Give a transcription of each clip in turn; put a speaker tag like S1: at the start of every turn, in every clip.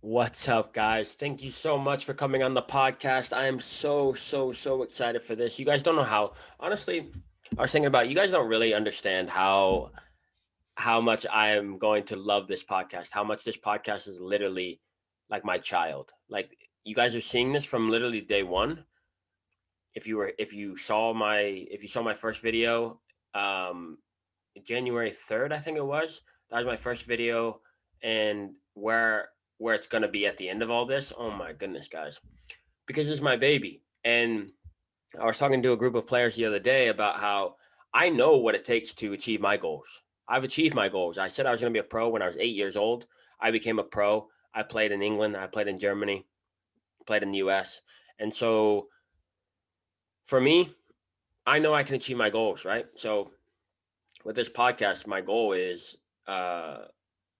S1: What's up, guys? Thank you so much for coming on the podcast. I am so excited for this. You guys don't know how, honestly, I was thinking about it, you guys don't really understand how much I am going to love this podcast, how much this podcast is literally like my child. Like you guys are seeing this from literally day one. If you saw my first video, um January 3rd, I think it was. That was my first video, and where it's gonna be at the end of all this. Oh my goodness, guys. Because it's my baby. And I was talking to a group of players the other day about how I know what it takes to achieve my goals. I've achieved my goals. I said I was gonna be a pro when I was 8 years old. I became a pro. I played in England, I played in Germany, played in the US. And so for me, I know I can achieve my goals, right? So with this podcast, my goal is uh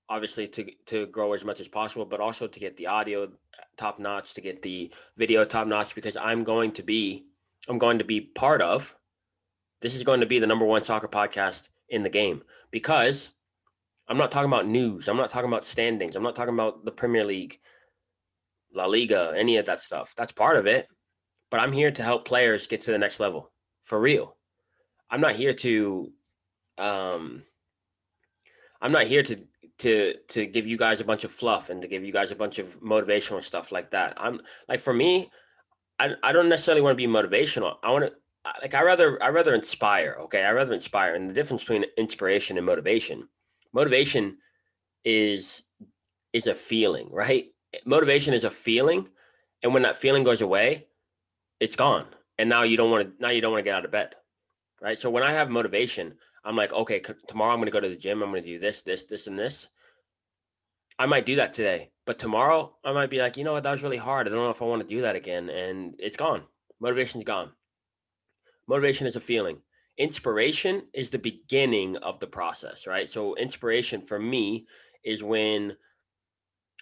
S1: obviously to grow as much as possible, but also to get the audio top notch, to get the video top notch, because I'm going to be part of this is going to be the number one soccer podcast in the game. Because I'm not talking about news, I'm not talking about standings, I'm not talking about the Premier League, La Liga, any of that stuff. That's part of it, but I'm here to help players get to the next level for real. I'm not here to um I'm not here to give you guys a bunch of fluff and to give you guys a bunch of motivational stuff like that. I'm like, for me, I don't necessarily want to be motivational. I want to like I rather inspire. Okay, I rather inspire. And the difference between inspiration and motivation is is a feeling, right? Motivation is a feeling, and when that feeling goes away, it's gone. And now you don't want to get out of bed, right? So when I have motivation, I'm like, okay, tomorrow I'm going to go to the gym. I'm going to do this, and this. I might do that today, but tomorrow I might be like, you know what, that was really hard. I don't know if I want to do that again. And it's gone. Motivation's gone. Motivation is a feeling. Inspiration is the beginning of the process, right? So inspiration for me is when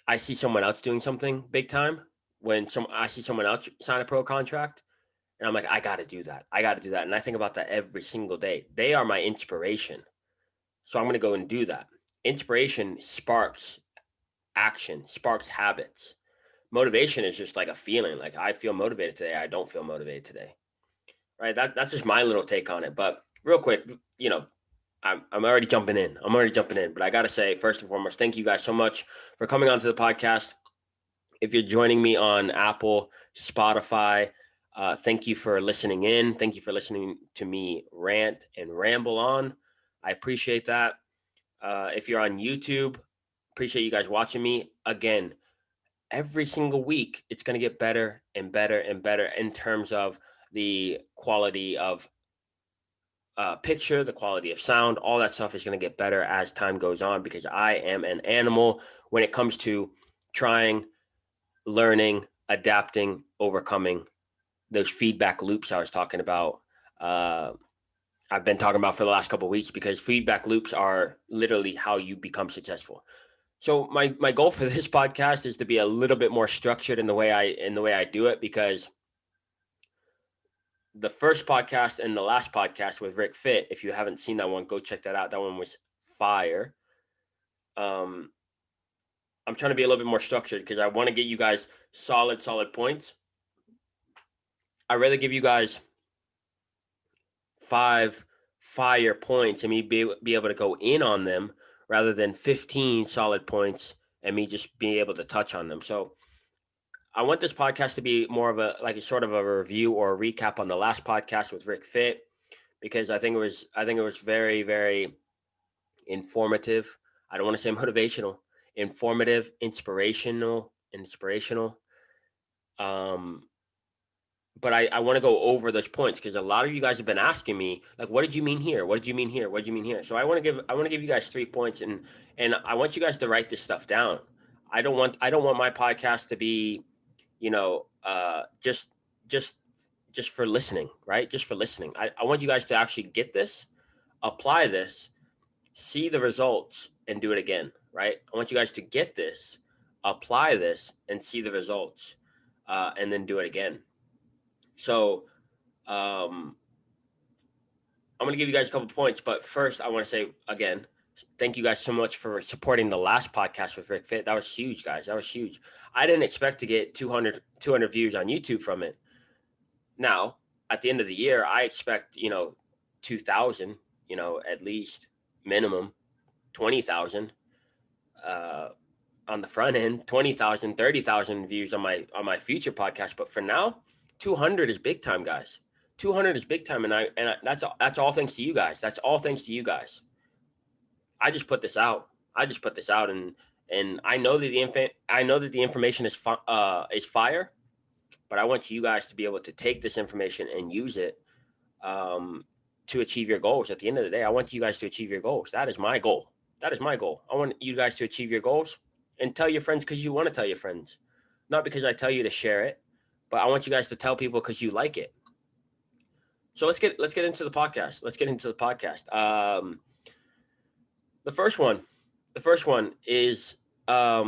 S1: I see someone else doing something big time, when I see someone else sign a pro contract, and I'm like, I got to do that. I got to do that. And I think about that every single day. They are my inspiration. So I'm going to go and do that. Inspiration sparks action, sparks habits. Motivation is just like a feeling. Like, I feel motivated today, I don't feel motivated today. Right? That's just my little take on it. But real quick, I'm already jumping in. But I gotta say, first and foremost, thank you guys so much for coming onto the podcast. If you're joining me on Apple, Spotify, thank you for listening in. Thank you for listening to me rant and ramble on. I appreciate that. If you're on YouTube, appreciate you guys watching me. Again, every single week it's going to get better and better and better in terms of the quality of picture, the quality of sound. All that stuff is going to get better as time goes on, because I am an animal when it comes to trying, learning, adapting, overcoming those feedback loops I was talking about. uh, I've been talking about for the last couple of weeks, because feedback loops are literally how you become successful. So my goal for this podcast is to be a little bit more structured in the way I do it, because the first podcast and the last podcast with Rick Fit, if you haven't seen that one, go check that out. That one was fire. Um, I'm trying to be a little bit more structured because I want to get you guys solid points. I'd rather give you guys 5 fire points and me be able to go in on them, rather than 15 solid points and me just being able to touch on them. So I want this podcast to be more of a sort of a review or a recap on the last podcast with Rick Fit, because I think it was very informative. I don't want to say motivational, informative, inspirational. Um, but I want to go over those points, because a lot of you guys have been asking me, like, what did you mean here? What did you mean here? What did you mean here? So I want to give you guys 3 points, and I want you guys to write this stuff down. I don't want my podcast to be, just just for listening, right? Just for listening. I want you guys to actually get this, apply this, see the results, and do it again, right? I want you guys to get this, apply this, and see the results, and then do it again. So um, I'm going to give you guys a couple points, but first I want to say again, Thank you guys so much for supporting the last podcast with Rick Fit. That was huge, guys. That was huge. I didn't expect to get 200 views on YouTube from it. Now, at the end of the year, I expect, 2,000, at least minimum 20,000 on the front end, 20,000, 30,000 views on my future podcast. But for now, 200 is big time, guys. 200 is big time. And that's all thanks to you guys. That's all thanks to you guys. I just put this out. And I know that the information is fire, but I want you guys to be able to take this information and use it to achieve your goals. At the end of the day, I want you guys to achieve your goals. That is my goal. I want you guys to achieve your goals and tell your friends because you want to tell your friends, not because I tell you to share it, but I want you guys to tell people because you like it. So let's get into the podcast. The first one is I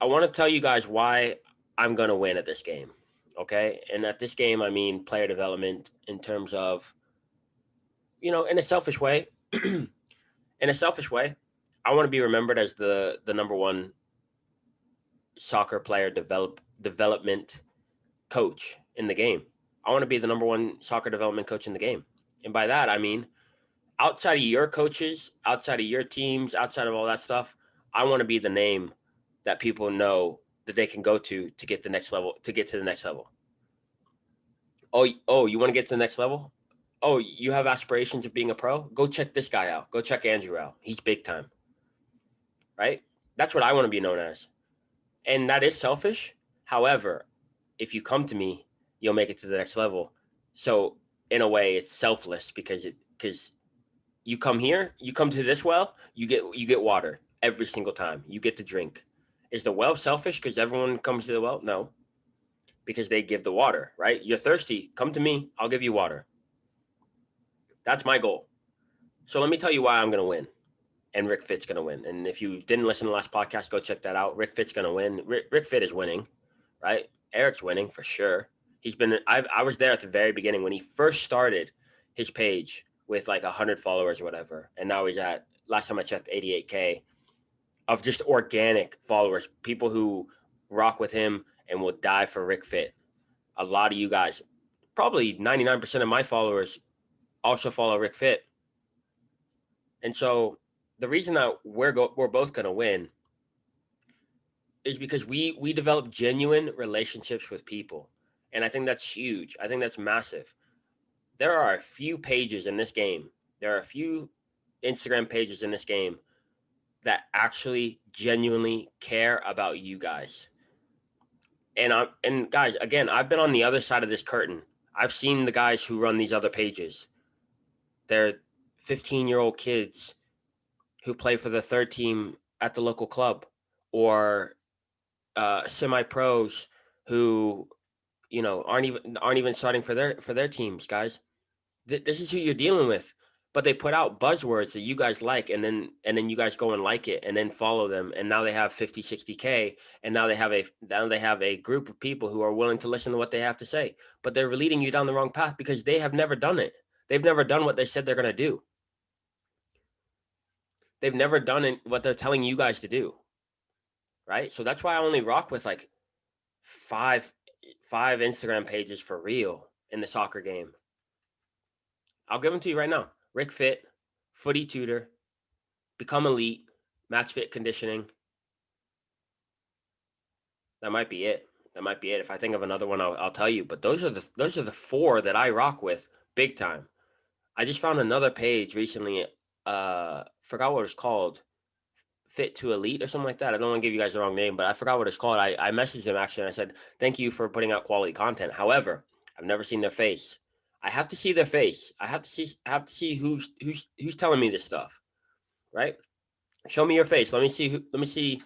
S1: want to tell you guys why I'm going to win at this game. Okay. And at this game, I mean player development in terms of, in a selfish way, I want to be remembered as the number one soccer player development coach in the game. I want to be the number one soccer development coach in the game. And by that, I mean, outside of your coaches, outside of your teams, outside of all that stuff, I want to be the name that people know that they can go to get the next level, to get to the next level. Oh, you want to get to the next level? Oh, you have aspirations of being a pro? Go check this guy out. Go check Andrew out. He's big time. Right? That's what I want to be known as. And that is selfish. However, if you come to me, you'll make it to the next level. So in a way, it's selfless because you come here, you come to this well, you get water every single time. You get to drink. Is the well selfish because everyone comes to the well? No, because they give the water, right? You're thirsty, come to me, I'll give you water. That's my goal. So let me tell you why I'm going to win. And Rick Fit's going to win. And if you didn't listen to the last podcast, go check that out. Rick Fit's going to win. Rick Fit is winning, right? Eric's winning for sure. I was there at the very beginning when he first started his page with like 100 followers or whatever. And now he's at, last time I checked, 88K of just organic followers, people who rock with him and will die for Rick Fit. A lot of you guys, probably 99% of my followers also follow Rick Fit. And so the reason that we're both going to win is because we develop genuine relationships with people. And I think that's huge. I think that's massive. There are a few pages in this game. There are a few Instagram pages in this game that actually genuinely care about you guys. And guys, again, I've been on the other side of this curtain. I've seen the guys who run these other pages. They're 15-year-old kids who play for the third team at the local club, or semi-pros who, aren't even starting for their teams, guys. This is who you're dealing with. But they put out buzzwords that you guys like, and then you guys go and like it and then follow them, and now they have 50, 60K, and now they have a group of people who are willing to listen to what they have to say. But they're leading you down the wrong path because they have never done it. They've never done what they said they're going to do. They've never done what they're telling you guys to do. Right? So that's why I only rock with like five Instagram pages for real in the soccer game. I'll give them to you right now. Rick Fit, Footy Tutor, Become Elite, Match Fit Conditioning. That might be it. If I think of another one, I'll tell you. But those are the four that I rock with big time. I just found another page recently. Forgot what it's called. Fit to Elite or something like that. I don't want to give you guys the wrong name, but I forgot what it's called. I messaged them actually, and I said, thank you for putting out quality content. However, I've never seen their face. I have to see their face. I have to see who's telling me this stuff, right? Show me your face. Let me see,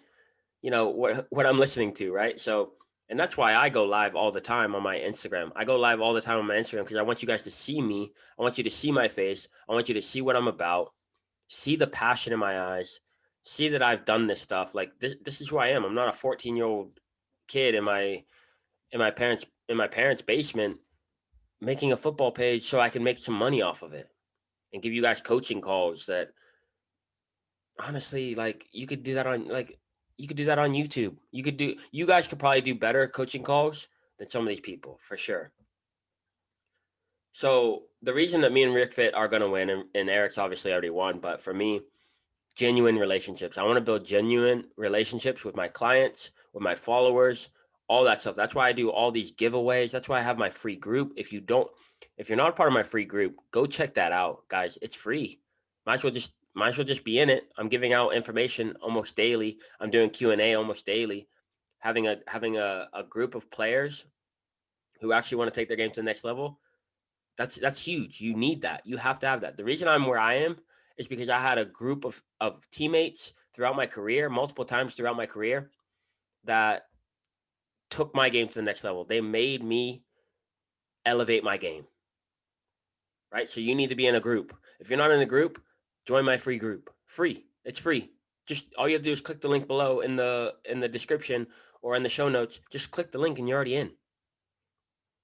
S1: what I'm listening to, right? So, and that's why I go live all the time on my Instagram. I go live all the time on my Instagram because I want you guys to see me. I want you to see my face. I want you to see what I'm about. See the passion in my eyes. See that I've done this stuff. Like this is who I am. I'm not a 14-year-old kid in my parents' basement making a football page so I can make some money off of it and give you guys coaching calls that Honestly, like you could do that on YouTube. You guys could probably do better coaching calls than some of these people for sure. So the reason that me and Rick Fit are gonna win, and Eric's obviously already won, but for me, genuine relationships. I want to build genuine relationships with my clients, with my followers, all that stuff. That's why I do all these giveaways. That's why I have my free group. If you're not a part of my free group, go check that out, guys. It's free. Might as well just be in it. I'm giving out information almost daily. I'm doing Q&A almost daily. Having a group of players who actually want to take their game to the next level, that's huge. You need that. You have to have that. The reason I'm where I am is because I had a group of teammates throughout my career, multiple times throughout my career, that took my game to the next level. They made me elevate my game. Right? So you need to be in a group. If you're not in a group, join my free group. Free. It's free. Just all you have to do is click the link below in the description or in the show notes. Just click the link and you're already in.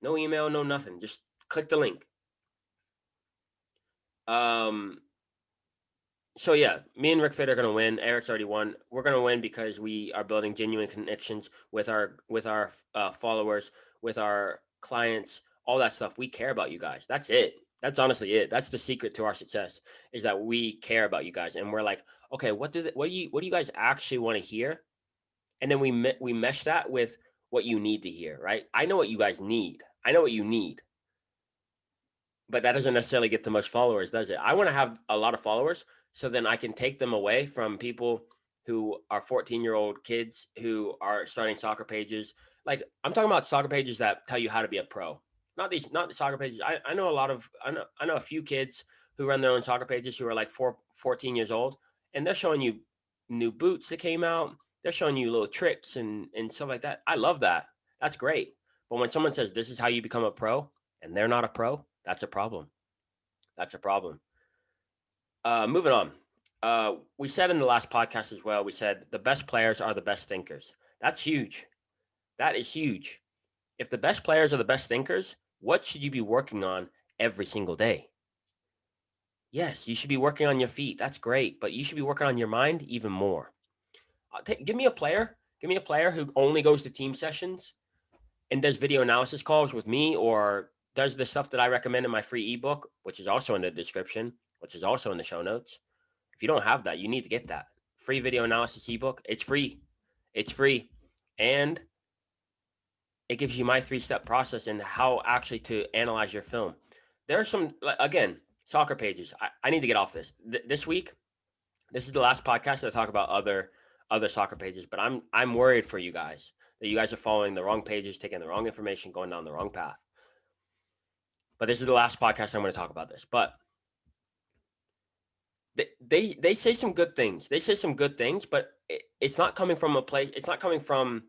S1: No email, no nothing. Just click the link. So yeah, me and Rick Fit are gonna win. Eric's already won. We're gonna win because we are building genuine connections with our followers, with our clients, all that stuff. We care about you guys. That's it. That's honestly it. That's the secret to our success, is that we care about you guys, and we're like, okay, what do you guys actually want to hear? And then we mesh that with what you need to hear, right? I know what you guys need. I know what you need, but that doesn't necessarily get the most followers, does it? I want to have a lot of followers so then I can take them away from people who are 14-year-old kids who are starting soccer pages. Like, I'm talking about soccer pages that tell you how to be a pro. Not the soccer pages. I know I know a few kids who run their own soccer pages who are like 14 years old, and they're showing you new boots that came out. They're showing you little tricks and stuff like that. I love that. That's great. But when someone says this is how you become a pro, and they're not a pro, that's a problem. That's a problem. Moving on. We said in the last podcast as well, we said the best players are the best thinkers. That's huge. That is huge. If the best players are the best thinkers, what should you be working on every single day? Yes, you should be working on your feet. That's great, but you should be working on your mind even more. Give me a player. Give me a player who only goes to team sessions and does video analysis calls with me, or does the stuff that I recommend in my free ebook, which is also in the description, which is also in the show notes. If you don't have that, you need to get that free video analysis ebook. It's free. It's free. And it gives you my 3-step process and how actually to analyze your film. There are some, again, soccer pages. I need to get off this. This week, this is the last podcast that I talk about other soccer pages, but I'm worried for you guys that you guys are following the wrong pages, taking the wrong information, going down the wrong path. But this is the last podcast I'm going to talk about this. But they say some good things. They say some good things, but it's not coming from a place. It's not coming from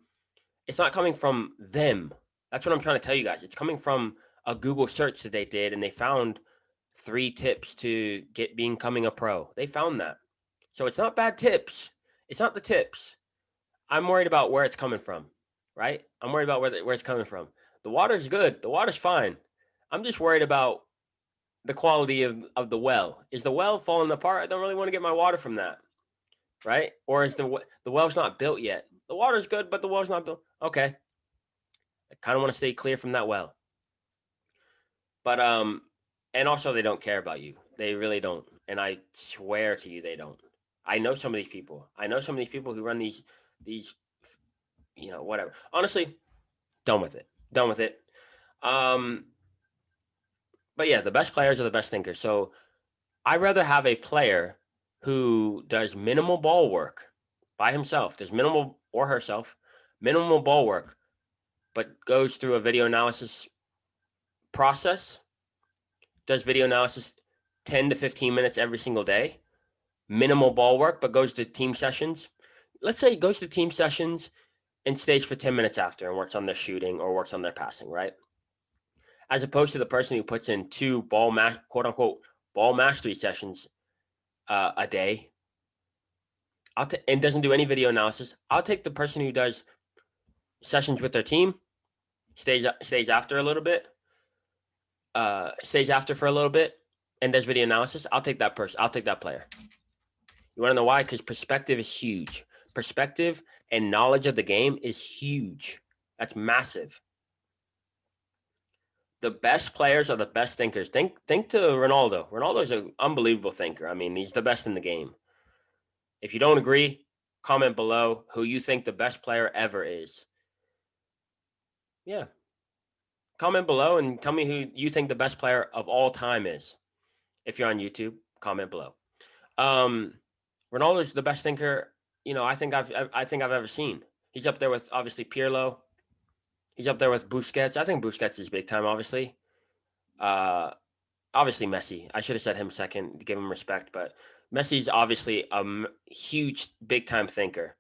S1: them. That's what I'm trying to tell you guys. It's coming from a Google search that they did, and they found 3 tips to becoming a pro. They found that. So it's not bad tips. It's not the tips. I'm worried about where it's coming from, right? I'm worried about where it's coming from. The water's good. The water's fine. I'm just worried about the quality of the well. Is the well falling apart? I don't really want to get my water from that, right? Or is the well's not built yet? The water's good, but the well's not built. Okay, I kind of want to stay clear from that well. But and also they don't care about you. They really don't. And I swear to you, they don't. I know some of these people. I know some of these people who run these, whatever. Honestly, done with it. Done with it. But yeah, the best players are the best thinkers. So I'd rather have a player who does minimal ball work by himself, does minimal or herself, minimal ball work, but goes through a video analysis process, does video analysis 10 to 15 minutes every single day, minimal ball work, but goes to team sessions. Let's say he goes to team sessions and stays for 10 minutes after and works on their shooting or works on their passing, right? As opposed to the person who puts in 2 quote unquote ball mastery sessions a day, and doesn't do any video analysis. I'll take the person who does sessions with their team, stays after a little bit, stays after for a little bit, and does video analysis. I'll take that person. I'll take that player. You want to know why? Because perspective is huge. Perspective and knowledge of the game is huge. That's massive. The best players are the best thinkers. Think to Ronaldo. Ronaldo's an unbelievable thinker. I mean, he's the best in the game. If you don't agree, comment below who you think the best player ever is. Yeah. Comment below and tell me who you think the best player of all time is. If you're on YouTube, comment below. Ronaldo's the best thinker, I think I've ever seen. He's up there with obviously Pirlo. He's up there with Busquets. I think Busquets is big time, obviously. Obviously Messi. I should have said him second to give him respect, but Messi's obviously a huge, big time thinker.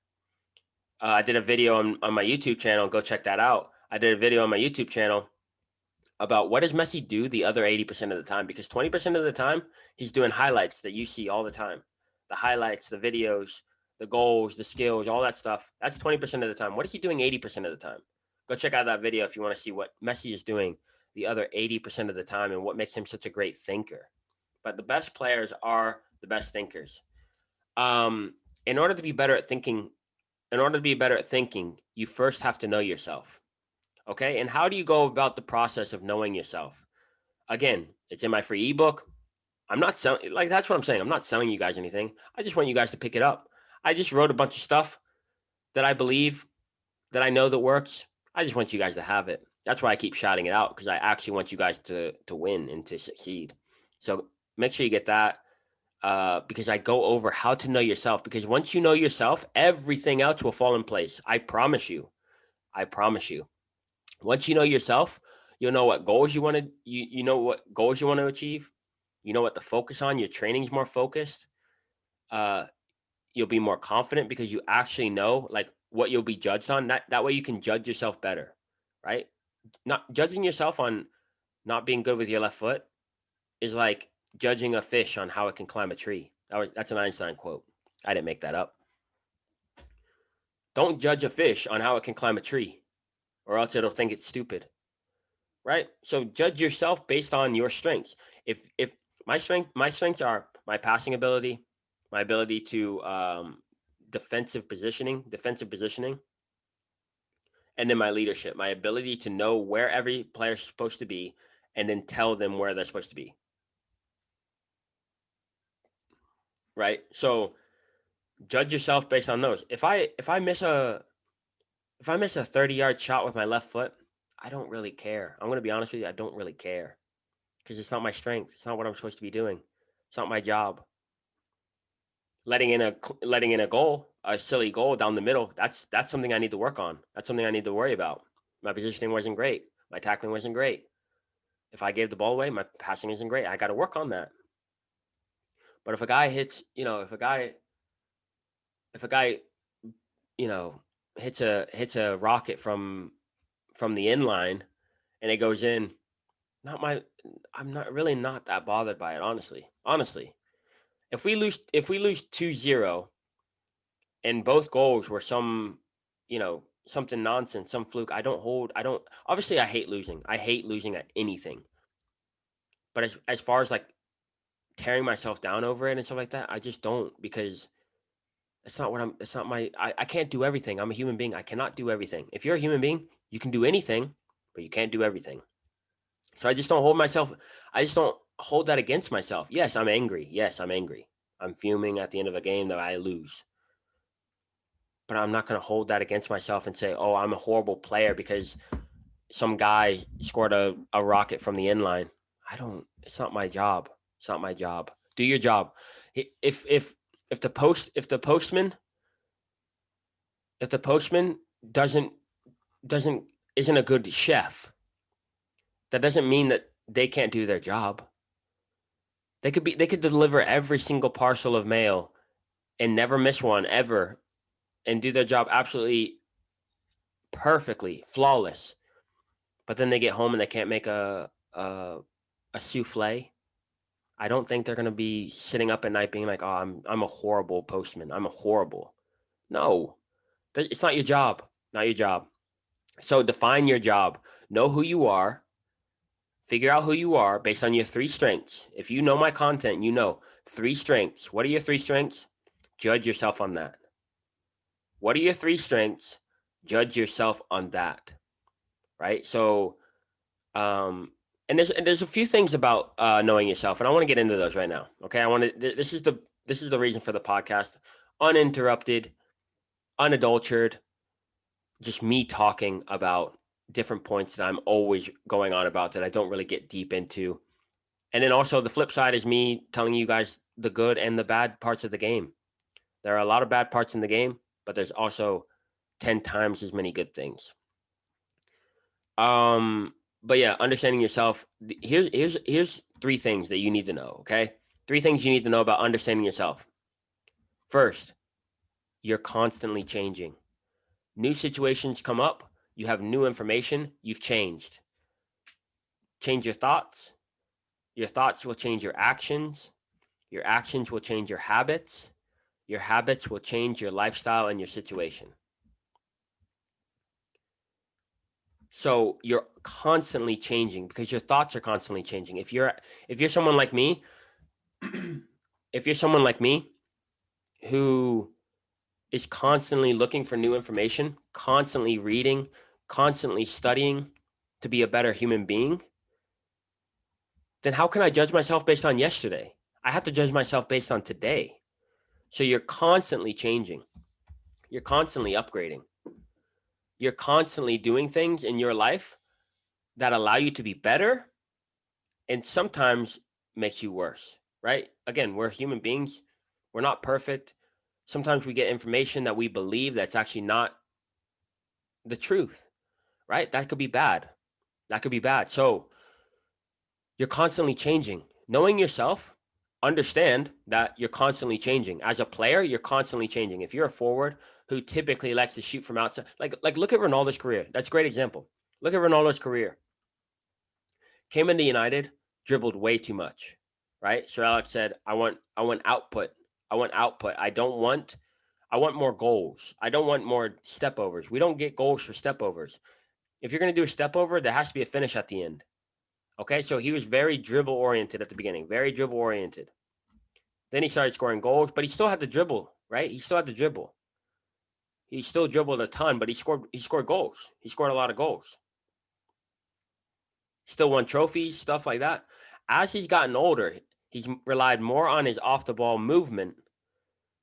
S1: I did a video on my YouTube channel. Go check that out. I did a video on my YouTube channel about what does Messi do the other 80% of the time, because 20% of the time he's doing highlights that you see all the time. The highlights, the videos, the goals, the skills, all that stuff. That's 20% of the time. What is he doing 80% of the time? Go check out that video if you want to see what Messi is doing the other 80% of the time and what makes him such a great thinker. But the best players are the best thinkers. In order to be better at thinking, you first have to know yourself. Okay. And how do you go about the process of knowing yourself? Again, it's in my free ebook. I'm not selling, that's what I'm saying. I'm not selling you guys anything. I just want you guys to pick it up. I just wrote a bunch of stuff that I believe, that I know that works. I just want you guys to have it. That's why I keep shouting it out, because I actually want you guys to win and to succeed. So make sure you get that, because I go over how to know yourself, because once you know yourself, everything else will fall in place. I promise you. Once you know yourself, you'll know what goals you want to, you know what goals you want to achieve. You know what to focus on. Your training's more focused. You'll be more confident because you actually know what you'll be judged on. That way you can judge yourself better, right? Not judging yourself on not being good with your left foot is like judging a fish on how it can climb a tree. That's an Einstein quote. I didn't make that up. Don't judge a fish on how it can climb a tree, or else it'll think it's stupid, right? So judge yourself based on your strengths. If my strengths are my passing ability, my ability to defensive positioning, and then my leadership, my ability to know where every player's supposed to be and then tell them where they're supposed to be. Right? So judge yourself based on those. If I miss a 30-yard shot with my left foot, I don't really care. I'm going to be honest with you, I don't really care, because it's not my strength. It's not what I'm supposed to be doing. It's not my job. Letting in a goal, a silly goal down the middle, that's something I need to work on. That's something I need to worry about. My positioning wasn't great. My tackling wasn't great. If I gave the ball away, my passing isn't great. I got to work on that. But if a guy hits, if a guy, hits a rocket from the end line and it goes in, I'm not really not that bothered by it, honestly. If we lose 2-0 and both goals were something nonsense, some fluke, obviously I hate losing. I hate losing at anything. But as far as tearing myself down over it and stuff like that, I just don't, because I can't do everything. I'm a human being. I cannot do everything. If you're a human being, you can do anything, but you can't do everything. So I just don't hold that against myself. Yes, I'm angry. I'm fuming at the end of a game that I lose. But I'm not going to hold that against myself and say, oh, I'm a horrible player because some guy scored a rocket from the end line. It's not my job. Do your job. If the postman isn't a good chef, that doesn't mean that they can't do their job. They could deliver every single parcel of mail and never miss one ever, and do their job absolutely perfectly, flawless. But then they get home and they can't make a souffle. I don't think they're going to be sitting up at night being like, oh, I'm a horrible postman. I'm a horrible. No, it's not your job. Not your job. So define your job. Know who you are. Figure out who you are based on your 3 strengths. If you know my content, 3 strengths. What are your 3 strengths? Judge yourself on that. What are your 3 strengths? Judge yourself on that. Right? So, and there's a few things about knowing yourself, and I want to get into those right now. Okay, I want to. This is the reason for the podcast, uninterrupted, unadulterated, just me talking about different points that I'm always going on about that I don't really get deep into. And then also the flip side is me telling you guys the good and the bad parts of the game. There are a lot of bad parts in the game, but there's also 10 times as many good things. But yeah, understanding yourself. Here's 3 things that you need to know, okay? 3 things you need to know about understanding yourself. First, you're constantly changing. New situations come up, you have new information, you've changed. Change your thoughts. Your thoughts will change your actions. Your actions will change your habits. Your habits will change your lifestyle and your situation. So you're constantly changing because your thoughts are constantly changing. If you're someone like me, if you're someone like me who is constantly looking for new information, constantly reading, constantly studying to be a better human being, then how can I judge myself based on yesterday? I have to judge myself based on today. So you're constantly changing. You're constantly upgrading. You're constantly doing things in your life that allow you to be better and sometimes makes you worse, right? Again, we're human beings. We're not perfect. Sometimes we get information that we believe that's actually not the truth, right? That could be bad. That could be bad. So you're constantly changing. Knowing yourself, understand that you're constantly changing. As a player, you're constantly changing. If you're a forward who typically likes to shoot from outside, like look at Ronaldo's career. That's a great example. Look at Ronaldo's career. Came into United, dribbled way too much, right? Sir Alex said, I want output. I want output. I want more goals. I don't want more step overs. We don't get goals for step overs. If you're going to do a step over, there has to be a finish at the end. Okay, so he was very dribble oriented at the beginning, very dribble oriented. Then he started scoring goals, but he still had to dribble, right? He still had to dribble. He still dribbled a ton, but he scored goals. He scored a lot of goals. Still won trophies, stuff like that. As he's gotten older, he's relied more on his off the ball movement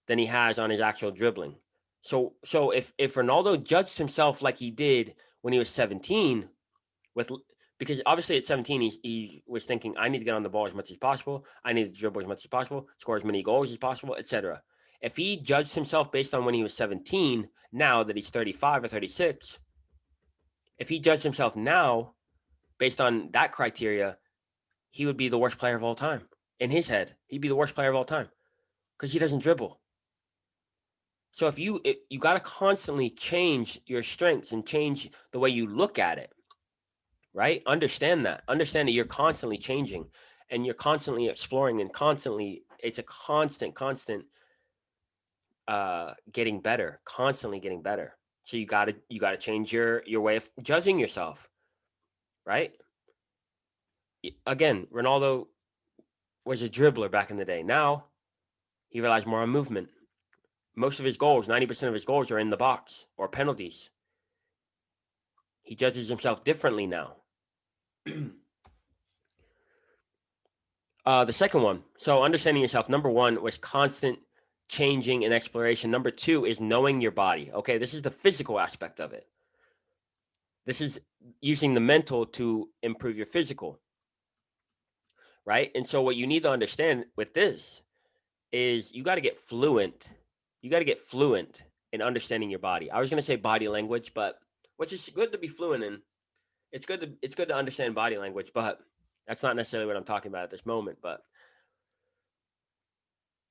S1: than he has on his actual dribbling. So if Ronaldo judged himself like he did when he was 17, because obviously at 17 he was thinking, I need to get on the ball as much as possible, I need to dribble as much as possible, score as many goals as possible, etc. If he judged himself based on when he was 17, now that he's 35 or 36, if he judged himself now based on that criteria, he would be the worst player of all time. In his head, he'd be the worst player of all time because he doesn't dribble. So if you got to constantly change your strengths and change the way you look at it, right? Understand that you're constantly changing and you're constantly exploring and constantly, it's a constant getting better, constantly getting better. So you got to change your way of judging yourself, right? Again, Ronaldo was a dribbler back in the day. Now he relies more on movement. Most of his goals, 90% of his goals, are in the box or penalties. He judges himself differently now. The second one, so understanding yourself, number 1 was constant changing and exploration. Number 2 is knowing your body. Okay, this is the physical aspect of it. This is using the mental to improve your physical, right? And so what you need to understand with this is you got to get fluent. You got to get fluent in understanding your body. I was going to say body language, but which is good to be fluent in. It's good to understand body language, but that's not necessarily what I'm talking about at this moment. But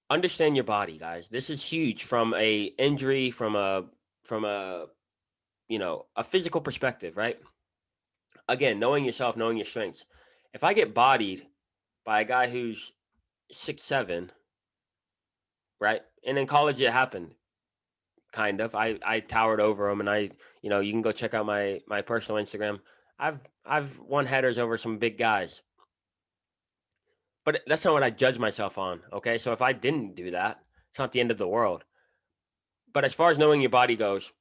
S1: understand your body, guys. This is huge from a injury, from a a physical perspective, right? Again, knowing yourself, knowing your strengths. If I get bodied by a guy who's 6'7", right? And in college it happened. Kind of. I towered over him, and you can go check out my personal Instagram. I've won headers over some big guys. But that's not what I judge myself on, okay? So if I didn't do that, It's not the end of the world. But as far as knowing your body goes,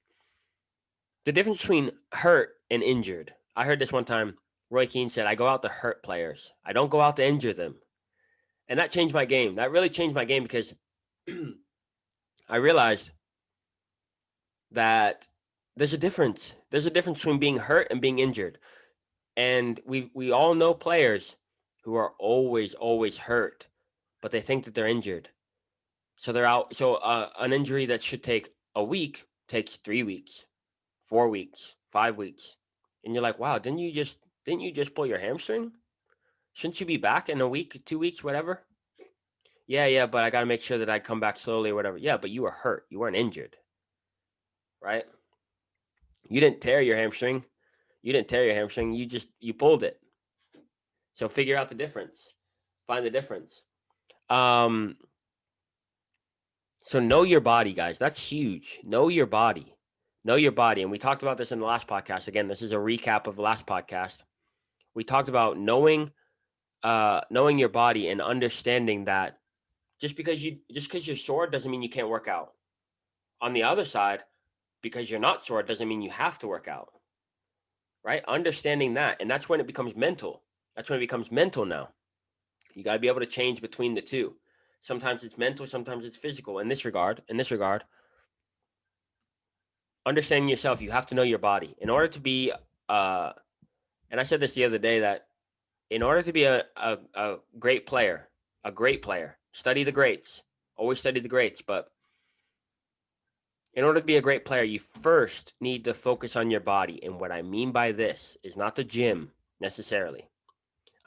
S1: the difference between hurt and injured. I heard this one time. Roy Keane said, I go out to hurt players. I don't go out to injure them. And that changed my game. That really changed my game because I realized that there's a difference. There's a difference between being hurt and being injured. And we all know players who are always hurt, but they think that they're injured. So they're out. So an injury that should take a week takes 3 weeks, 4 weeks, 5 weeks. And you're like, wow, didn't you just pull your hamstring? Shouldn't you be back in a week, 2 weeks, whatever? Yeah, but I got to make sure that I come back slowly or whatever. Yeah, but you were hurt. You weren't injured, right? You didn't tear your hamstring. You pulled it. So figure out the difference. Find the difference. So know your body, guys. That's huge. Know your body. Know your body. And we talked about this in the last podcast. Again, this is a recap of the last podcast. We talked about knowing your body and understanding that just because you're sore doesn't mean you can't work out. On the other side, because you're not sore doesn't mean you have to work out. Right? Understanding that. And that's when it becomes mental. That's when it becomes mental now. You got to be able to change between the two. Sometimes it's mental, sometimes it's physical. In this regard, understanding yourself, you have to know your body. In order to be and I said this the other day, that in order to be a great player, study the greats. Always study the greats, but in order to be a great player, you first need to focus on your body. And what I mean by this is not the gym necessarily.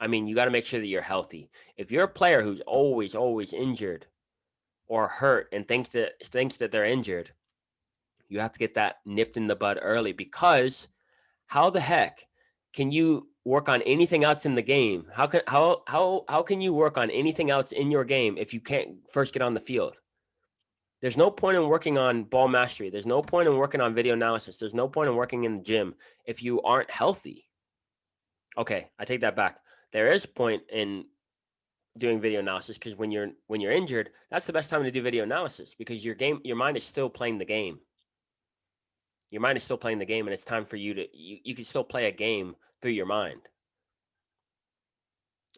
S1: I mean, you got to make sure that you're healthy. If you're a player who's always injured or hurt and thinks that they're injured, you have to get that nipped in the bud early, because how the heck can you work on anything else in the game? How can you work on anything else in your game if you can't first get on the field? There's no point in working on ball mastery. There's no point in working on video analysis. There's no point in working in the gym if you aren't healthy. Okay, I take that back. There is a point in doing video analysis, because when you're injured, that's the best time to do video analysis, because your mind is still playing the game. Your mind is still playing the game, and it's time for you can still play a game through your mind.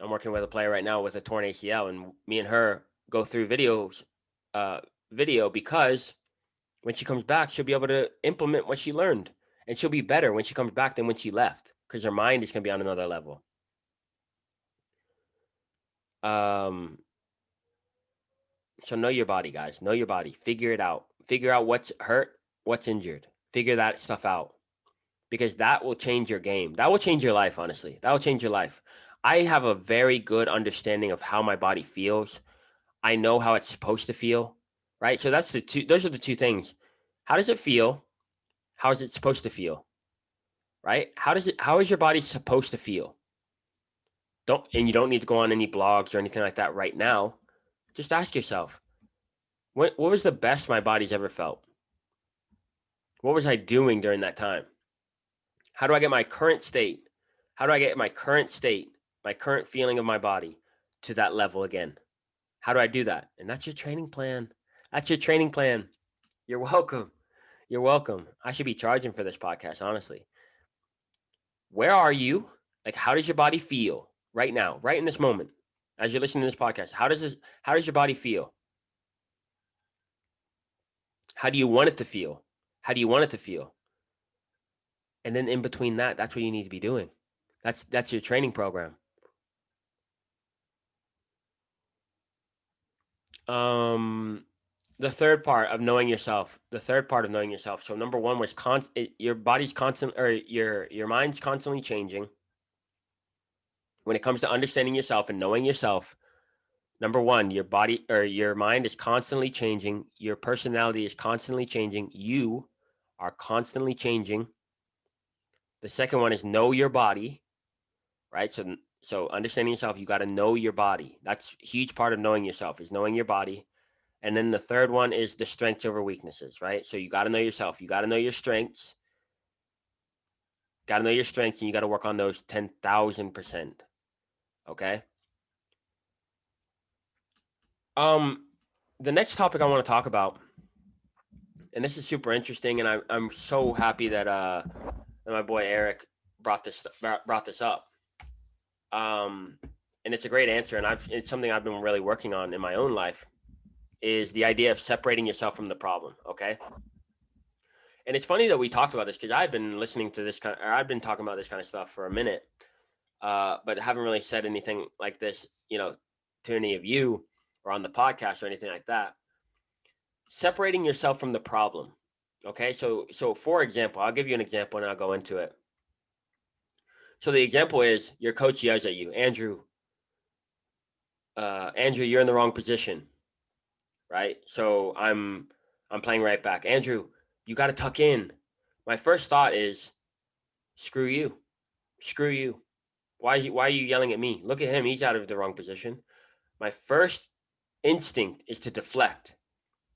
S1: I'm working with a player right now with a torn ACL, and me and her go through video because when she comes back, she'll be able to implement what she learned, and she'll be better when she comes back than when she left, because her mind is going to be on another level. So know your body, guys. Know your body. Figure it out. Figure out what's hurt, what's injured. Figure that stuff out, because that will change your game. That will change your life, honestly. That will change your life. I have a very good understanding of how my body feels. I know how it's supposed to feel, right? So those are the two things. How does it feel? How is it supposed to feel? Right? How is your body supposed to feel? You don't need to go on any blogs or anything like that right now. Just ask yourself, what was the best my body's ever felt? What was I doing during that time? How do I get my current state? How do I get my current state, my current feeling of my body to that level again? How do I do that? And that's your training plan. That's your training plan. You're welcome. You're welcome. I should be charging for this podcast, honestly. Where are you? Like, how does your body feel right now, right in this moment, as you're listening to this podcast? How does your body feel? How do you want it to feel? How do you want it to feel? And then in between that, that's what you need to be doing. That's your training program. The third part of knowing yourself. So number one was your body's constant, or your mind's constantly changing. When it comes to understanding yourself and knowing yourself, number one, your body or your mind is constantly changing. Your personality is constantly changing. You are constantly changing. The second one is know your body, right? So understanding yourself, you got to know your body. That's a huge part of knowing yourself, is knowing your body. And then the third one is the strengths over weaknesses, right? So you got to know yourself. You got to know your strengths. Got to know your strengths, and you got to work on those 10,000%. Okay. the next topic I want to talk about, and this is super interesting, and I'm so happy that my boy Eric brought this up. Um, and it's a great answer, and it's something I've been really working on in my own life, is the idea of separating yourself from the problem. Okay. And it's funny that we talked about this because I've been listening to I've been talking about this kind of stuff for a minute, but haven't really said anything like this, to any of you or on the podcast or anything like that. Separating yourself from the problem. Okay. So for example, I'll give you an example and I'll go into it. So the example is your coach yells at you, Andrew, you're in the wrong position. Right. So I'm playing right back. Andrew, you got to tuck in. My first thought is, screw you. Screw you. Why are you yelling at me? Look at him. He's out of the wrong position. My first instinct is to deflect.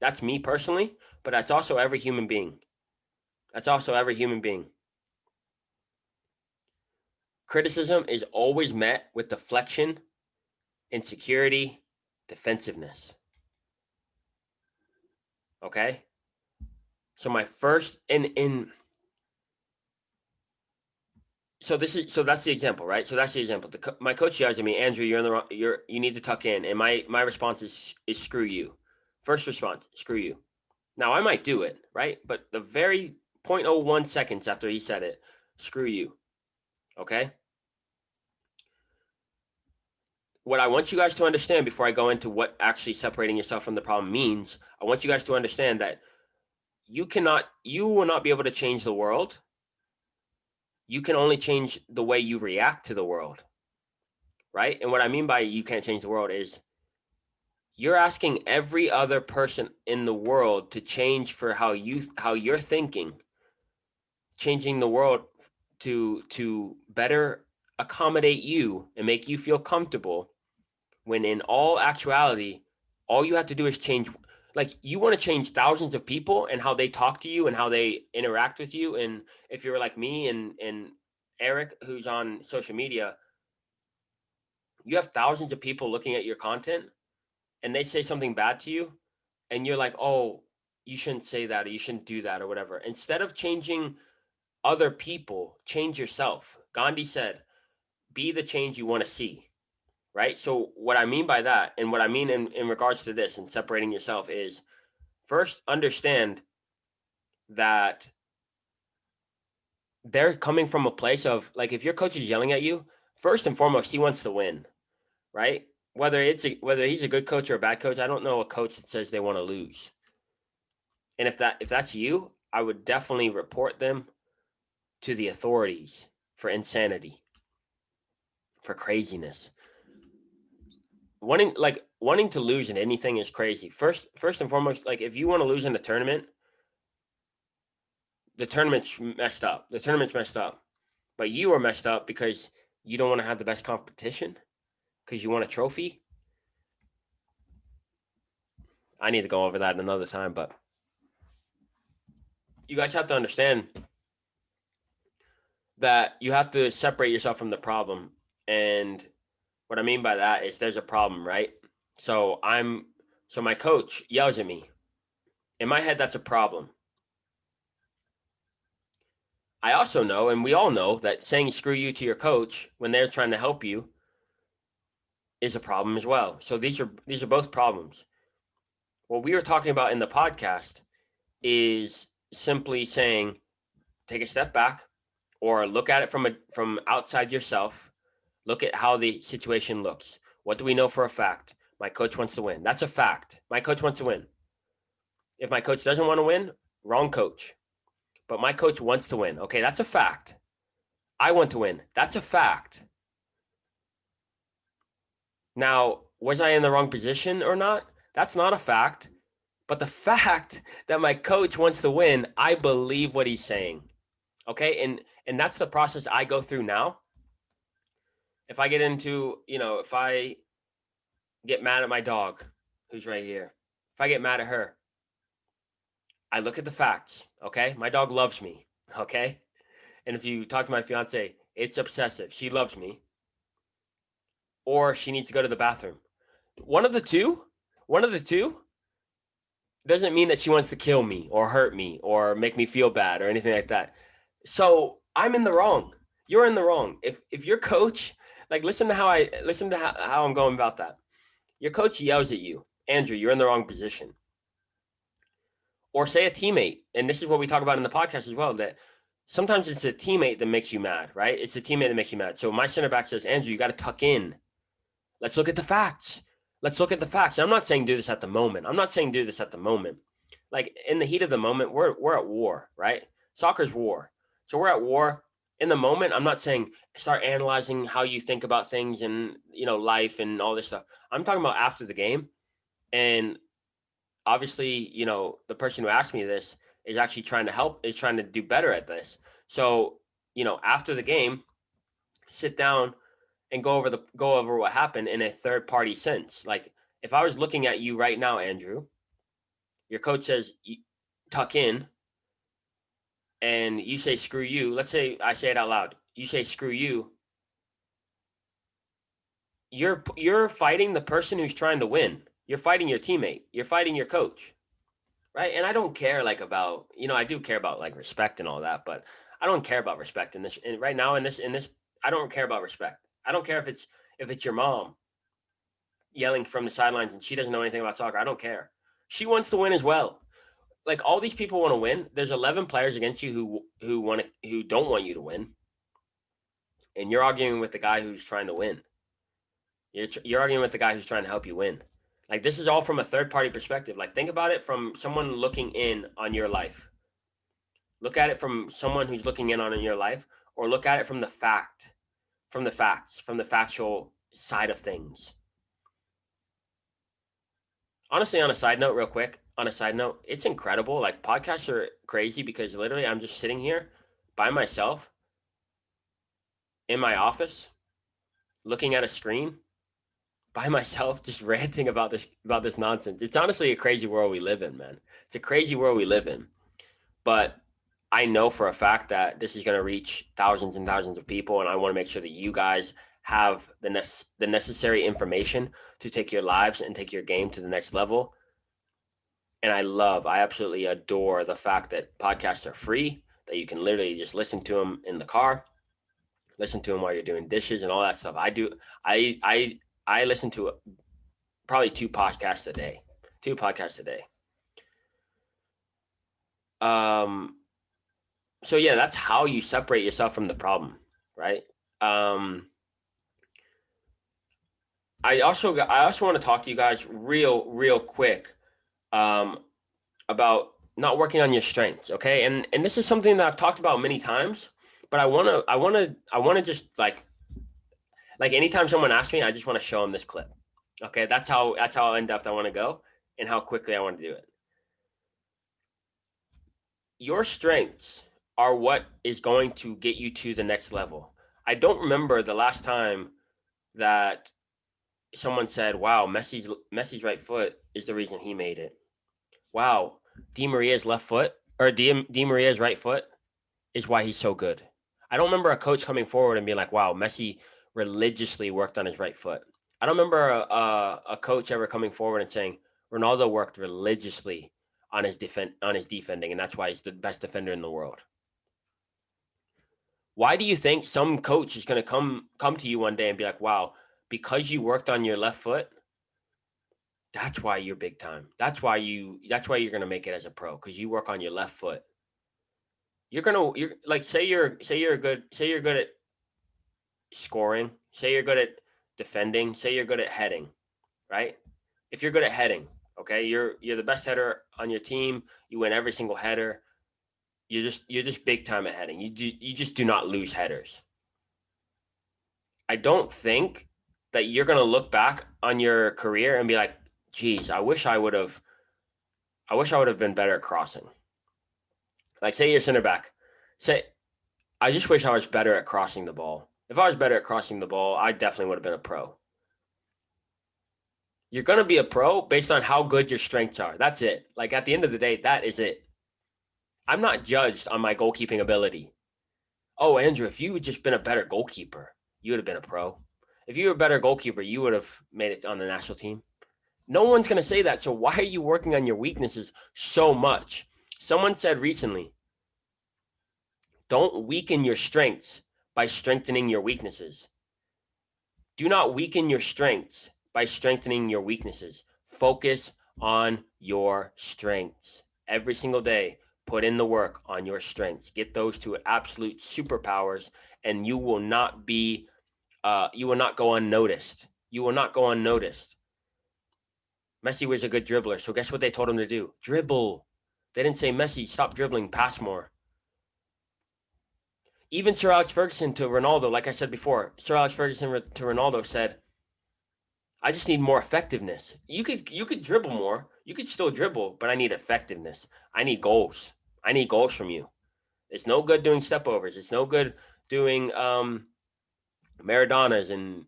S1: That's me personally, but that's also every human being. Criticism is always met with deflection, insecurity, defensiveness. Okay? So my first so that's the example, right? So that's the example. My coach yells at me, Andrew, you're in the wrong. You need to tuck in, and my response is screw you. First response, screw you. Now I might do it, right? But the very 0.01 seconds after he said it, screw you. Okay. What I want you guys to understand before I go into what actually separating yourself from the problem means, I want you guys to understand that you will not be able to change the world. You can only change the way you react to the world. Right? And what I mean by you can't change the world is you're asking every other person in the world to change for how you're thinking, changing the world to better accommodate you and make you feel comfortable, when in all actuality, all you have to do is change. Like, you want to change thousands of people and how they talk to you and how they interact with you. And if you're like me and Eric, who's on social media, you have thousands of people looking at your content and they say something bad to you and you're like, oh, you shouldn't say that, or you shouldn't do that, or whatever. Instead of changing other people, change yourself. Gandhi said, be the change you want to see. Right? So what I mean by that, and what I mean in regards to this and separating yourself, is first understand that they're coming from a place of, like, if your coach is yelling at you, first and foremost, he wants to win. Right? Whether he's a good coach or a bad coach, I don't know a coach that says they want to lose. And if that's you, I would definitely report them to the authorities for insanity, for craziness. Wanting to lose in anything is crazy. First and foremost, like, if you want to lose in the tournament's messed up. The tournament's messed up. But you are messed up because you don't want to have the best competition because you want a trophy. I need to go over that another time, but you guys have to understand that you have to separate yourself from the problem. And what I mean by that is there's a problem, right? So my coach yells at me. In my head, that's a problem. I also know, and we all know, that saying screw you to your coach when they're trying to help you is a problem as well. So these are both problems. What we were talking about in the podcast is simply saying, take a step back, or look at it from outside yourself. Look at how the situation looks. What do we know for a fact? My coach wants to win. That's a fact. My coach wants to win. If my coach doesn't want to win, wrong coach. But my coach wants to win. Okay, that's a fact. I want to win. That's a fact. Now, was I in the wrong position or not? That's not a fact. But the fact that my coach wants to win, I believe what he's saying. Okay, and that's the process I go through now. If I get into, if I get mad at my dog, who's right here, if I get mad at her, I look at the facts. Okay, my dog loves me. Okay, and if you talk to my fiance, it's obsessive. She loves me, or she needs to go to the bathroom. One of the two. doesn't mean that she wants to kill me or hurt me or make me feel bad or anything like that. So I'm in the wrong. You're in the wrong. If your coach, like, listen to how I'm going about that. Your coach yells at you, Andrew, you're in the wrong position. Or say a teammate, and this is what we talk about in the podcast as well, that sometimes it's a teammate that makes you mad, right? It's a teammate that makes you mad. So my center back says, Andrew, you got to tuck in. Let's look at the facts. Let's look at the facts. And I'm not saying do this at the moment. I'm not saying do this at the moment. Like in the heat of the moment, we're at war, right? Soccer's war. So we're at war. In the moment, I'm not saying start analyzing how you think about things and life and all this stuff. I'm talking about after the game. And obviously, the person who asked me this is actually trying to help, is trying to do better at this. So, after the game, sit down and go over what happened in a third party sense. Like if I was looking at you right now, Andrew, your coach says tuck in, and you say screw you. Let's say I say it out loud. You say screw you. You're fighting the person who's trying to win. You're fighting your teammate. You're fighting your coach. Right. And I don't care about, I do care about like respect and all that, but I don't care about respect in this. And right now in this, I don't care about respect. I don't care if it's your mom yelling from the sidelines and she doesn't know anything about soccer. I don't care. She wants to win as well. Like all these people want to win. There's 11 players against you who don't want you to win. And you're arguing with the guy who's trying to win. You're arguing with the guy who's trying to help you win. Like this is all from a third party perspective. Like think about it from someone looking in on your life. Look at it from someone who's looking in on your life, or look at it from the facts, from the factual side of things. Honestly, on a side note, it's incredible. Like podcasts are crazy because literally I'm just sitting here by myself in my office, looking at a screen by myself, just ranting about this nonsense. It's honestly a crazy world we live in, man. It's a crazy world we live in. But I know for a fact that this is going to reach thousands and thousands of people, and I want to make sure that you guys have the necessary information to take your lives and take your game to the next level. And I absolutely adore the fact that podcasts are free, that you can literally just listen to them in the car, listen to them while you're doing dishes and all that stuff. I listen to probably two podcasts a day. So yeah, that's how you separate yourself from the problem, right? I also want to talk to you guys real quick about not working on your strengths, okay? And this is something that I've talked about many times, but I want to just like anytime someone asks me, I just want to show them this clip. Okay? That's how in depth I want to go and how quickly I want to do it. Your strengths are what is going to get you to the next level. I don't remember the last time that someone said, "Wow, Messi's right foot is the reason he made it." Wow, Di Maria's left foot or Di Maria's right foot is why he's so good. I don't remember a coach coming forward and being like, "Wow, Messi religiously worked on his right foot." I don't remember a coach ever coming forward and saying Ronaldo worked religiously on his defending, and that's why he's the best defender in the world. Why do you think some coach is going to come to you one day and be like, "Wow, because you worked on your left foot, that's why you're big time. That's why you're going to make it as a pro, because you work on your left foot." You're like say you're good at scoring, say you're good at defending, say you're good at heading, right? If you're good at heading, okay, you're the best header on your team. You win every single header. You're just big time at heading. You just do not lose headers. I don't think that you're gonna look back on your career and be like, "Geez, I wish I would have been better at crossing." Like, say you're center back. Say, I just wish I was better at crossing the ball. If I was better at crossing the ball, I definitely would have been a pro. You're going to be a pro based on how good your strengths are. That's it. Like at the end of the day, that is it. I'm not judged on my goalkeeping ability. Oh, Andrew, if you had just been a better goalkeeper, you would have been a pro. If you were a better goalkeeper, you would have made it on the national team. No one's going to say that. So why are you working on your weaknesses so much? Someone said recently, don't weaken your strengths by strengthening your weaknesses. Do not weaken your strengths by strengthening your weaknesses. Focus on your strengths every single day. Put in the work on your strengths. Get those to absolute superpowers, and you will not go unnoticed. You will not go unnoticed. Messi was a good dribbler, so guess what they told him to do? Dribble. They didn't say, Messi, stop dribbling, pass more. Even Sir Alex Ferguson to Ronaldo, like I said before, Sir Alex Ferguson to Ronaldo said, I just need more effectiveness. You could dribble more. You could still dribble, but I need effectiveness. I need goals. I need goals from you. It's no good doing step overs. It's no good doing Maradonas and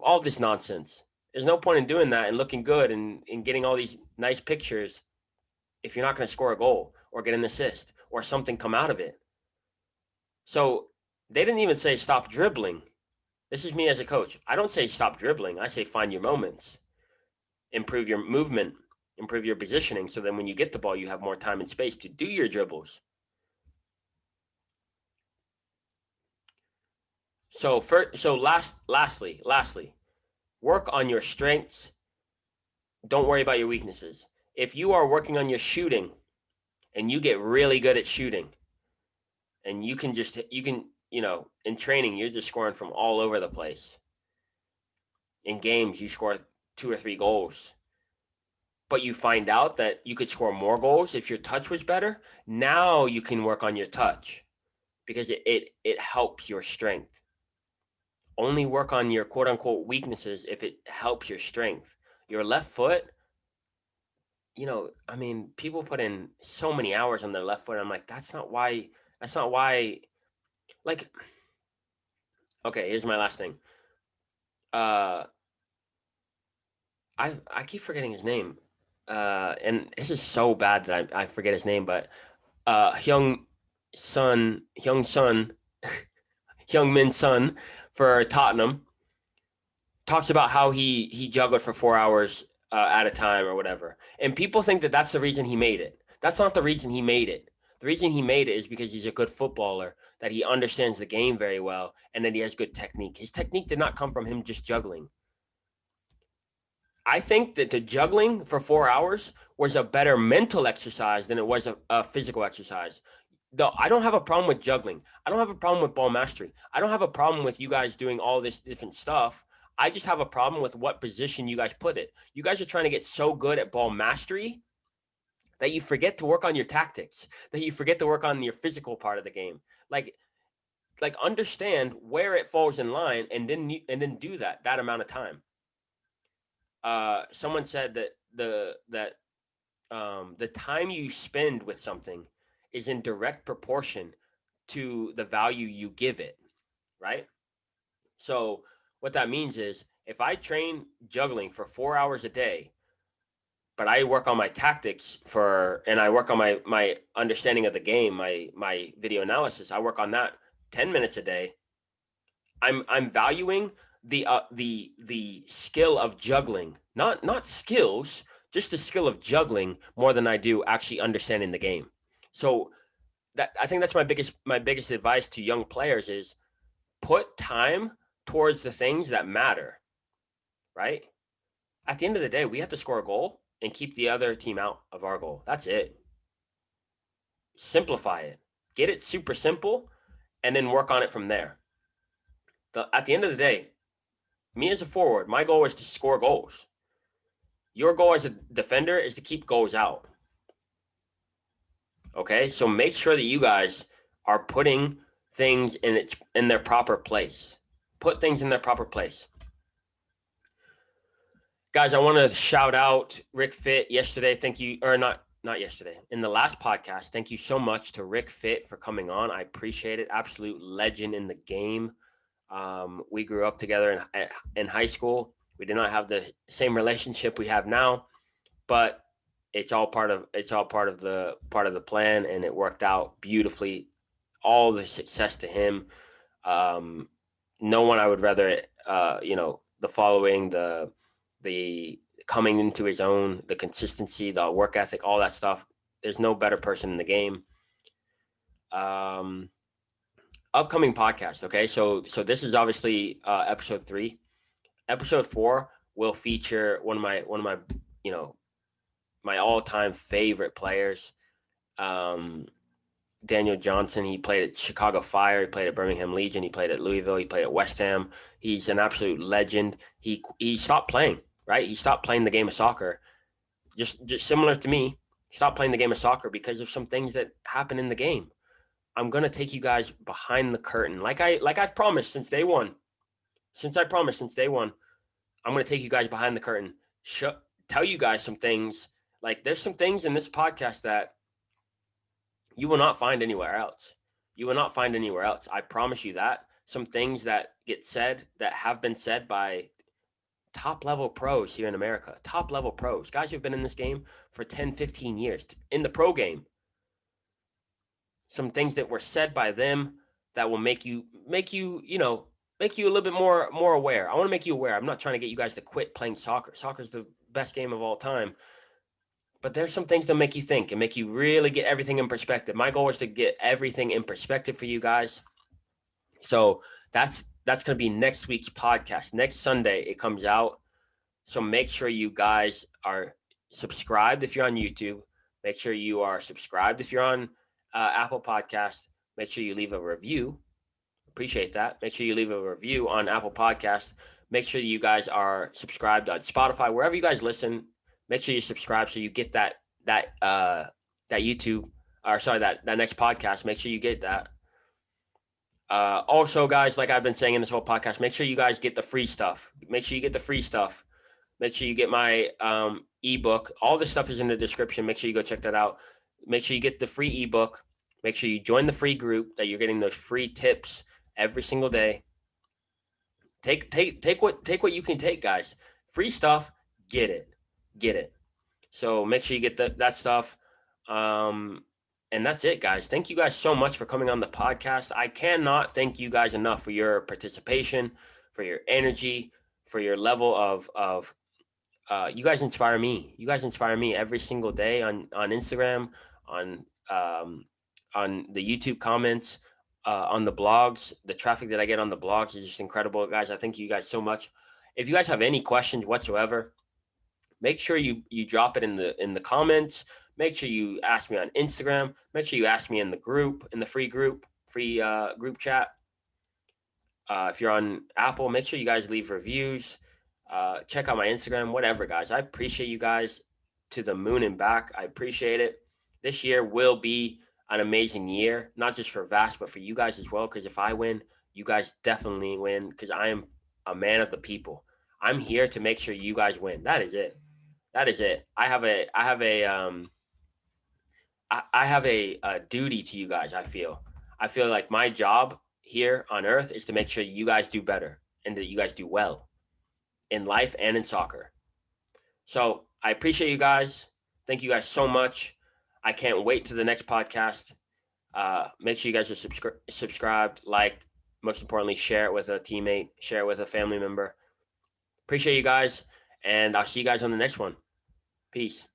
S1: all this nonsense. There's no point in doing that and looking good and getting all these nice pictures if you're not going to score a goal or get an assist or something come out of it. So they didn't even say stop dribbling. This is me as a coach. I don't say stop dribbling. I say find your moments, improve your movement, improve your positioning, so then when you get the ball, you have more time and space to do your dribbles. Lastly, work on your strengths. Don't worry about your weaknesses. If you are working on your shooting and you get really good at shooting and in training, you're just scoring from all over the place. In games, you score 2 or 3 goals. But you find out that you could score more goals if your touch was better. Now you can work on your touch because it helps your strength. Only work on your quote unquote weaknesses if it helps your strength. Your left foot, people put in so many hours on their left foot. I'm like, that's not why. Like, okay, here's my last thing. I keep forgetting his name. And this is so bad that I forget his name, but Hyung Min Son for Tottenham talks about how he juggled for 4 hours at a time or whatever. And people think that that's the reason he made it. That's not the reason he made it. The reason he made it is because he's a good footballer, that he understands the game very well, and that he has good technique. His technique did not come from him just juggling. I think that the juggling for 4 hours was a better mental exercise than it was a physical exercise. Though I don't have a problem with juggling. I don't have a problem with ball mastery. I don't have a problem with you guys doing all this different stuff. I just have a problem with what position you guys put it. You guys are trying to get so good at ball mastery that you forget to work on your tactics, that you forget to work on your physical part of the game. Like understand where it falls in line and then do that amount of time. Someone said that the time you spend with something is in direct proportion to the value you give it, right? So what that means is if I train juggling for 4 hours a day, but I work on my tactics and I work on my understanding of the game, my video analysis, I work on that 10 minutes a day. I'm valuing the skill of juggling, not skills, just the skill of juggling more than I do actually understanding the game. So that I think that's my biggest advice to young players is put time towards the things that matter, right? At the end of the day, we have to score a goal and keep the other team out of our goal. That's it. Simplify it. Get it super simple and then work on it from there. At the end of the day, me as a forward, my goal is to score goals. Your goal as a defender is to keep goals out. Okay? So make sure that you guys are putting things in their proper place. Put things in their proper place. Guys, I want to shout out Rick Fit yesterday. Thank you, or not yesterday, in the last podcast. Thank you so much to Rick Fit for coming on. I appreciate it. Absolute legend in the game. We grew up together in high school. We did not have the same relationship we have now, but it's all part of the plan, and it worked out beautifully. All the success to him. No one I would rather, the following, the coming into his own, the consistency, the work ethic, all that stuff. There's no better person in the game. Upcoming podcast. Okay. So this is obviously episode 3. Episode 4 will feature one of my, my all-time favorite players. Daniel Johnson. He played at Chicago Fire. He played at Birmingham Legion. He played at Louisville. He played at West Ham. He's an absolute legend. He stopped playing, right? He stopped playing the game of soccer. Just similar to me, he stopped playing the game of soccer because of some things that happen in the game. I'm gonna take you guys behind the curtain, like I've promised since day one. I'm gonna take you guys behind the curtain. Tell you guys some things. Like, there's some things in this podcast that you will not find anywhere else. I promise you that. Some things that get said, that have been said by top level pros here in America, top level pros, guys who've been in this game for 10, 15 years in the pro game. Some things that were said by them that will make you a little bit more aware. I want to make you aware. I'm not trying to get you guys to quit playing soccer. Soccer is the best game of all time. But there's some things that make you think and make you really get everything in perspective. My goal is to get everything in perspective for you guys. So that's going to be next week's podcast. Next Sunday, it comes out. So make sure you guys are subscribed if you're on YouTube. Make sure you are subscribed if you're on Apple Podcast. Make sure you leave a review. Appreciate that. Make sure you leave a review on Apple Podcast. Make sure you guys are subscribed on Spotify, wherever you guys listen. Make sure you subscribe so you get that YouTube, or sorry, that next podcast. Make sure you get that. Also, guys, like I've been saying in this whole podcast, make sure you guys get the free stuff. Make sure you get the free stuff. Make sure you get my ebook. All this stuff is in the description. Make sure you go check that out. Make sure you get the free ebook. Make sure you join the free group that you're getting those free tips every single day. Take what you can take, guys. Free stuff, get it. So make sure you get that stuff. And that's it, guys. Thank you guys so much for coming on the podcast. I cannot thank you guys enough for your participation, for your energy, for your level of you guys inspire me. You guys inspire me every single day on Instagram, on the YouTube comments, on the blogs. The traffic that I get on the blogs is just incredible, guys. I thank you guys so much. If you guys have any questions whatsoever, make sure you drop it in the comments. Make sure you ask me on Instagram. Make sure you ask me in the group, in the free group chat. If you're on Apple, make sure you guys leave reviews. Check out my Instagram, whatever, guys. I appreciate you guys to the moon and back. I appreciate it. This year will be an amazing year, not just for Vast, but for you guys as well. Because if I win, you guys definitely win, because I am a man of the people. I'm here to make sure you guys win. That is it. I have a duty to you guys. I feel like my job here on earth is to make sure you guys do better and that you guys do well in life and in soccer. So I appreciate you guys. Thank you guys so much. I can't wait to the next podcast. Make sure you guys are subscribed, liked, most importantly, share it with a teammate, share it with a family member. Appreciate you guys, and I'll see you guys on the next one. Peace.